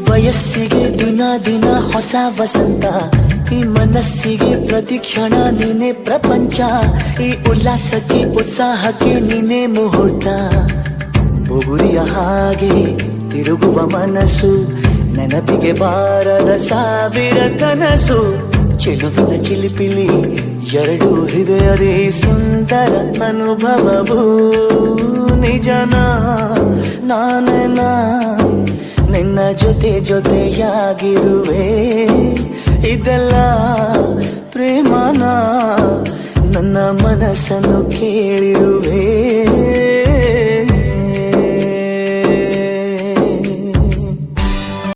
ವಯಸ್ಸಿಗೆ ದಿನ ದಿನ ಹೊಸ ವಸಂತ, ಈ ಮನಸ್ಸಿಗೆ ಪ್ರತಿ ಕ್ಷಣ ನೀನೆ ಪ್ರಪಂಚ, ಈ ಉಲ್ಲಾಸಕ್ಕೆ ಉತ್ಸಾಹಕ್ಕೆ ನೀನೆ ಮುಹೂರ್ತ. ಬುಗುರಿಯ ಹಾಗೆ ತಿರುಗುವ ಮನಸ್ಸು, ನೆನಪಿಗೆ ಬಾರದ ಸಾವಿರ ಕನಸು. ಚೆಲುವಿನ ಚಿಲಿಪಿಲಿ ಎರಡು ಹೃದಯದೇ ಸುಂದರ ಅನುಭವವು. ನಿಜನ ನಾನ ನಿನ್ನ ಜೊತೆ ಜೊತೆಯಾಗಿರುವೆ, ಇದೆಲ್ಲ ಪ್ರೇಮನ ನನ್ನ ಮನಸ್ಸನ್ನು ಕೇಳಿರುವೆ.